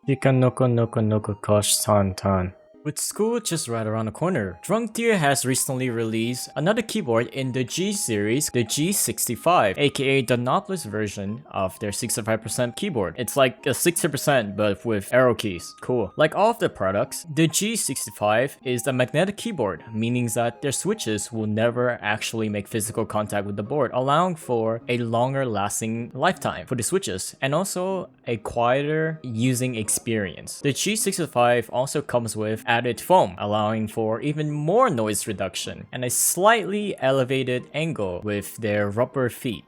Shikanoko noko noko kosh tan tan. With school just right around the corner, DrunkDeer has recently released another keyboard in the G series, the G65, aka the knobless version of their 65% keyboard. It's like a 60% but with arrow keys. Cool. Like all of the products, the G65 is a magnetic keyboard, meaning that their switches will never actually make physical contact with the board, allowing for a longer lasting lifetime for the switches and also a quieter using experience. The G65 also comes with added foam, allowing for even more noise reduction and a slightly elevated angle with their rubber feet.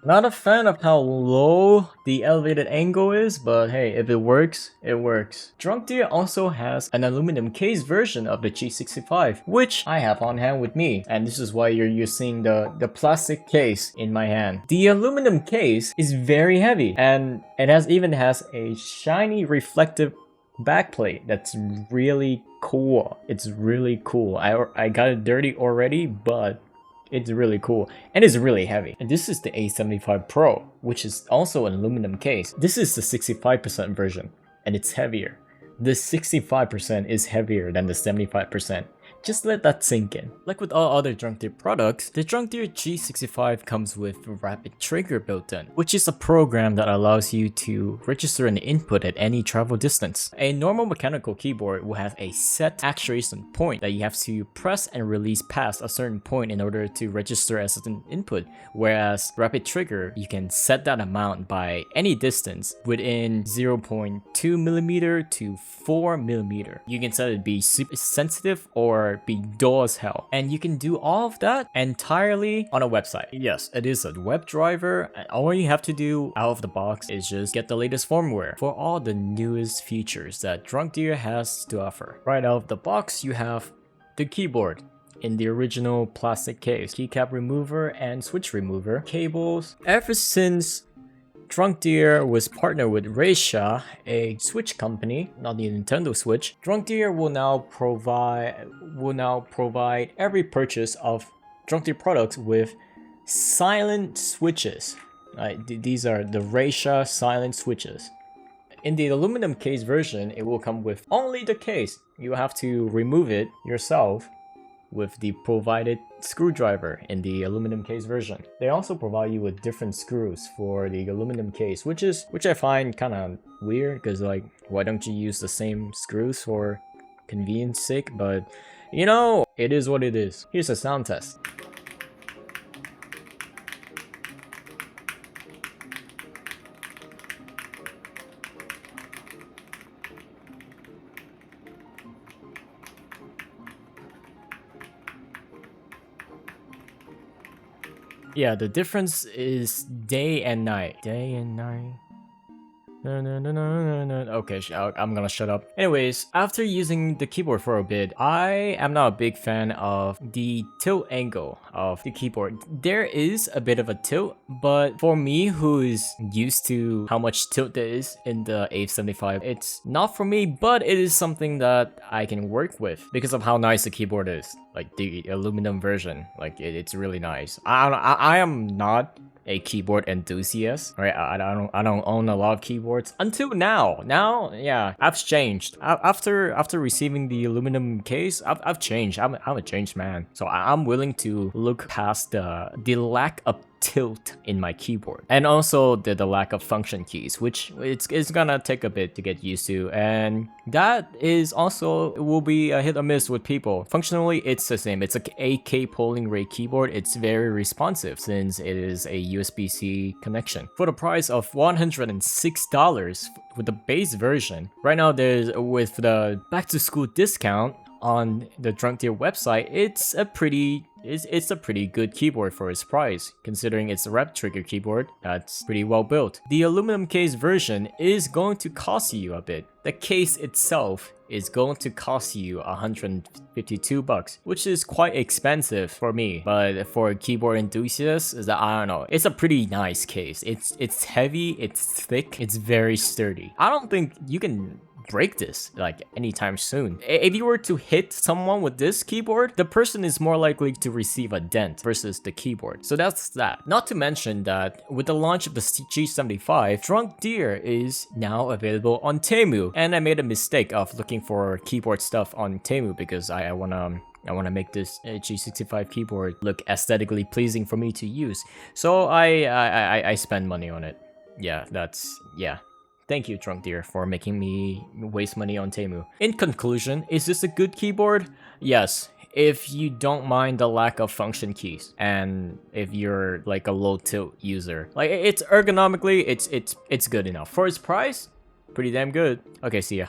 Not a fan of how low the elevated angle is, but hey, if it works, it works. DrunkDeer also has an aluminum case version of the G65, which I have on hand with me, and this is why you're seeing the plastic case in my hand. The aluminum case is very heavy, and it even has a shiny reflective backplate that's really cool. It's really cool. I got it dirty already, but it's really cool and it's really heavy. And this is the A75 Pro, which is also an aluminum case. This is the 65% version and it's heavier. The 65% is heavier than the 75%. Just let that sink in. Like with all other DrunkDeer products, the DrunkDeer G65 comes with Rapid Trigger built in, which is a program that allows you to register an input at any travel distance. A normal mechanical keyboard will have a set actuation point that you have to press and release past a certain point in order to register as an input, whereas Rapid Trigger, you can set that amount by any distance within 0.2mm to 4mm. You can set it to be super sensitive or be dull as hell. And you can do all of that entirely on a website. Yes, it is a web driver, and all you have to do out of the box is just get the latest firmware for all the newest features that DrunkDeer has to offer. Right out of the box, you have the keyboard in the original plastic case, keycap remover and switch remover, cables. Ever since DrunkDeer was partnered with Reisha, a Switch company, not the Nintendo Switch. DrunkDeer will now provide every purchase of DrunkDeer products with silent switches. These are the Reisha silent switches. In the aluminum case version, it will come with only the case. You have to remove it yourself with the provided screwdriver in the aluminum case version. They also provide you with different screws for the aluminum case, which I find kind of weird, because like, why don't you use the same screws for convenience sake? But you know, it is what it is. Here's a sound test. Yeah, the difference is day and night. Day and night. No. Okay, I'm gonna shut up. Anyways, after using the keyboard for a bit, I am not a big fan of the tilt angle of the keyboard. There is a bit of a tilt, but for me, who is used to how much tilt there is in the A75, it's not for me, but it is something that I can work with because of how nice the keyboard is. Like the aluminum version, like it's really nice. I am not a keyboard enthusiast, right? I don't own a lot of keyboards until now. Now, yeah, I've changed. After receiving the aluminum case, I've changed. I'm a changed man. So I'm willing to look past the lack of tilt in my keyboard, and also the lack of function keys, which it's gonna take a bit to get used to, and that is also will be a hit or miss with people. Functionally, it's the same. It's like a AK polling rate keyboard. It's very responsive since it is a USB-C connection. For the price of $106 with the base version, right now there's with the back to school discount on the DrunkDeer website, it's a pretty good keyboard for its price, considering it's a Rapid Trigger keyboard that's pretty well built. The aluminum case version is going to cost you a bit. The case itself is going to cost you $152, which is quite expensive for me, but for keyboard enthusiasts, I don't know, it's a pretty nice case. It's heavy, it's thick, it's very sturdy. I don't think you can break this like anytime soon. If you were to hit someone with this keyboard, the person is more likely to receive a dent versus the keyboard. So that's that. Not to mention that with the launch of the G75, DrunkDeer is now available on Temu. And I made a mistake of looking for keyboard stuff on Temu because I wanna make this G65 keyboard look aesthetically pleasing for me to use. So I spend money on it. Yeah, yeah. Thank you, DrunkDeer, for making me waste money on Temu. In conclusion, is this a good keyboard? Yes, if you don't mind the lack of function keys, and if you're like a low tilt user. Like, it's ergonomically, it's good enough. For its price, pretty damn good. Okay, see ya.